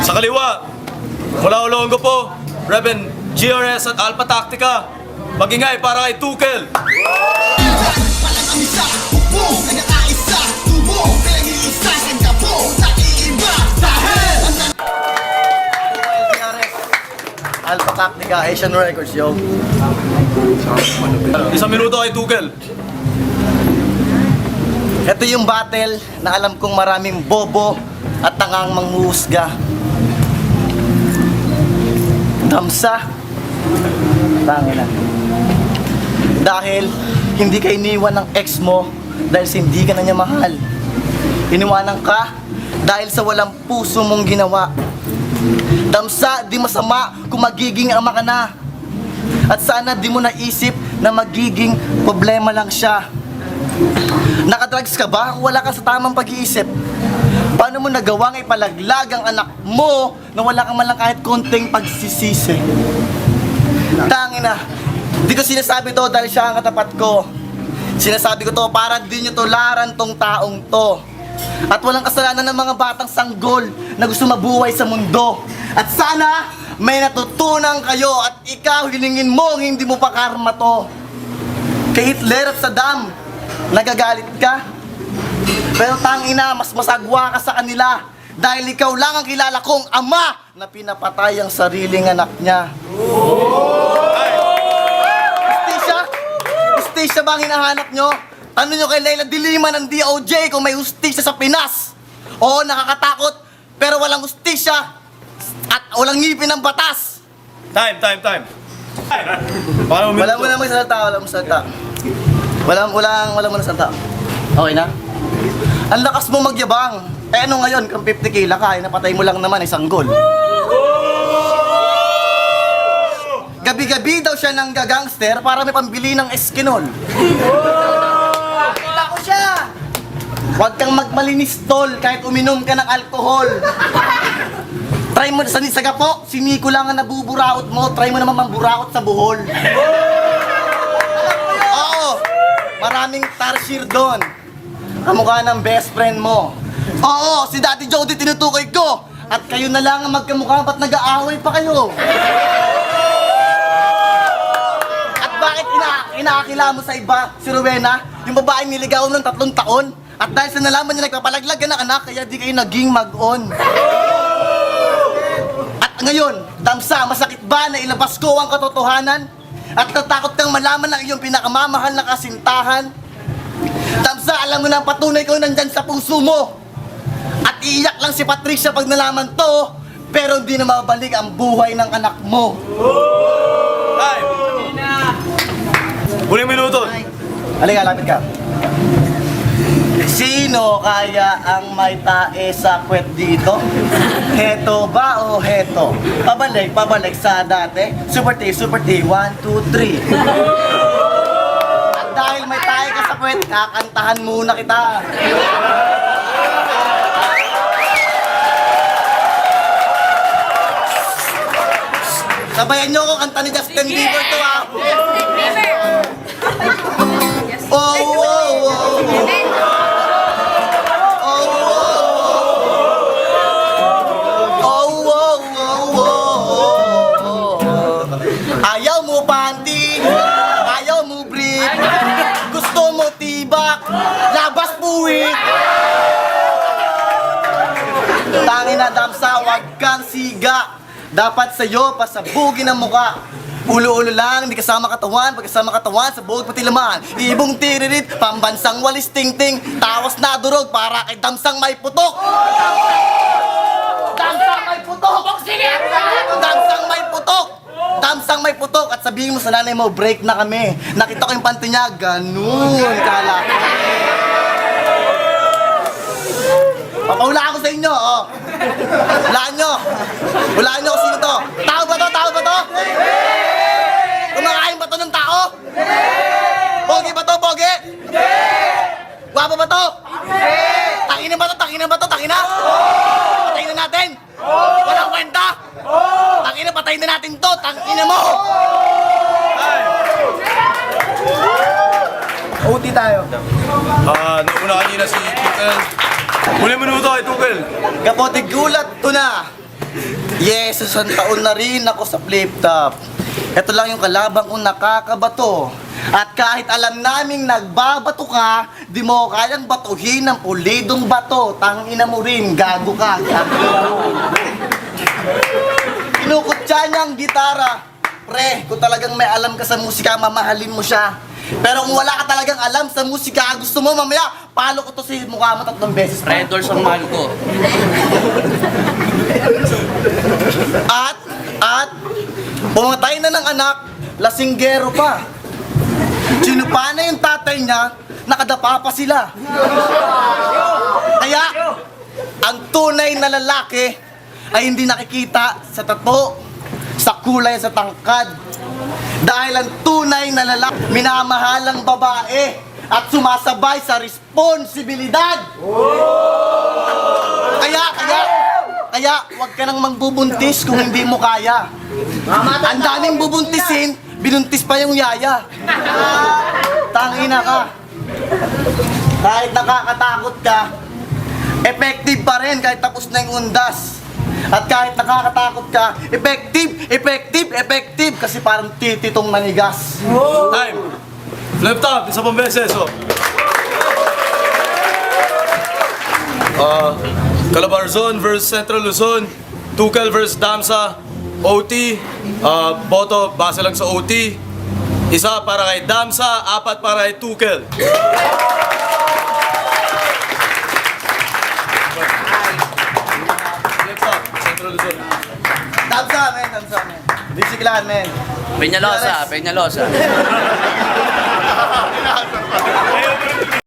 Sa kaliwa, mula Olongo po, Reverend GRS at Alpha Tactica. Magingay para kay Tukel. Alpha Tactica, Asian Records, yo. Isang minuto kay Tukel. Ito yung battle na alam kong maraming bobo at tangang manghuhusga. Damsa. Tangin na. Dahil hindi ka iniwan ng ex mo dahil hindi ka na niya mahal. Iniwanan ka dahil sa walang puso mong ginawa. Damsa, di masama kung magiging ama ka na. At sana di mo naisip na magiging problema lang siya. Nakadrugs ka ba kung wala ka sa tamang pag-iisip? Paano mo nagawang ipalaglag ang anak mo na wala kang man lang kahit konting pagsisisi? Tangin na, di ko sinasabi to dahil siya ang katapat ko. Sinasabi ko to para di nyo tularan tong taong to. At walang kasalanan ng mga batang sanggol na gusto mabuhay sa mundo. At sana may natutunan kayo at ikaw hilingin mo hindi mo pa karma to. Kay Hitler at Saddam, nagagalit ka? Pero tangina, mas masagwa ka sa kanila dahil ikaw lang ang kilala kong ama na pinapatay ang sariling anak niya. Justisya? Justisya ba ang hinahanap nyo? Tanong nyo kay Leila Dilima ng DOJ kung may justisya sa Pinas. Oo, nakakatakot, pero walang justisya at walang ngipin ng batas. Time. Paano Wala mo na magsalita, Wala mo na salita. Okay na? Ang lakas mo magyabang. Eh ano ngayon, kung 50 kila ka, napatay mo lang naman isang gol. Gabi-gabi daw siya ng gagangster para may pambili ng eskinol. Kita ko siya! Huwag kang magmalinis tol kahit uminom ka ng alkohol. Try mo sa Gapo, si Nico lang ang nabuburaot mo. Try mo naman mamburaot sa buhol. Oo, maraming tarsier doon. Kamukha ng best friend mo. Oo, si Daddy Jody tinutukoy ko. At kayo na lang ang magkamukha, ba't nag-aaway pa kayo? At bakit inaakila mo sa iba, si Rowena, yung babaeng niligaw ng 3 taon? At dahil sa nalaman niya nagpapalaglag ka ng anak, kaya di kayo naging mag-on. At ngayon, Damsa, masakit ba na ilabas ko ang katotohanan? At natakot kang malaman ng iyong pinakamamahal na kasintahan? Damsa, alam mo na ang patunay ko nandyan sa puso mo. At iiyak lang si Patricia pag nalaman to, pero hindi na mabalik ang buhay ng anak mo. Time. Huling minuto. Halika, lapit ka. Sino kaya ang may tae sa kwet dito? Heto ba o heto? Pabalik sa dati. Super T, 1, 2, 3. At dahil may tae ka sa kwet, kakantahan muna kita. Sabayan nyo ko, kanta ni Justin Bieber to ha. Oh, oh, oh. Ayaw mo panty, ayaw mo brief, gusto mo tibak, labas puwit. Tangin na Damsa, wag kang siga. Dapat sa'yo pasabugin ang muka. Ulo-ulo lang, hindi kasama katawan. Pagkasama katawan, sa buhok pati laman. Ibong tiririt, pambansang walis ting-ting. Tawas na durog para kay Damsang may putok. Damsang may putok! Damsang may putok! Damsang may putok! At sabihin mo sa nanay mo, break na kami. Nakita ko yung panty niya, ganun kalaki. Papahula ako sa inyo, oh. Hulaan nyo kung sino to. Tao ba to? Kumakain ba to ng tao? Pogi ba to? Guwapo ba to? Tangina ba to? Tangina? Patayin na natin? Walang kwenta? Tangina, patayin na natin to. Tangina mo! OT tayo. Nauna kanina si Tukel. Huling minuto kay Tukel. Kapote gulat to na. Yes, isang taon na rin ako sa flip top. Ito lang yung kalabang kong nakakabato. At kahit alam naming nagbabato ka, di mo kayang batuhin ng pulidong bato. Tangina mo rin, gago ka. Kinukutsa niya ang gitara. Pre, kung talagang may alam ka sa musika, mamahalin mo siya. Pero kung wala ka talagang alam sa musika, gusto mo mamaya, palo ko to sa mukha mo 3 beses. Red Doors ang mahal ko. At, pumatay na ng anak, lasinggero pa. Sinupa na yung tatay niya, nakadapa pa sila. Kaya, ang tunay na lalaki ay hindi nakikita sa tato, sa kulay, sa tangkad. Dahil ang tunay na lalaki, minamahalang babae at sumasabay sa responsibilidad. Kaya, huwag ka nang magbubuntis kung hindi mo kaya. Ang daming bubuntisin, binuntis pa yung yaya. Tangina ka. Kahit nakakatakot ka, effective pa rin kahit tapos na yung undas. At kahit nakakatakot ka, effective kasi parang tititong manigas. Time! Flip top, isa pang beses, oh. Calabarzon versus Central Luzon, Tukel versus Damsa, OT, boto base lang sa OT, isa para kay Damsa, 4 para kay Tukel. Flip top, Central Luzon. Damsa, men. Bisiklaan, men. Peñalosa.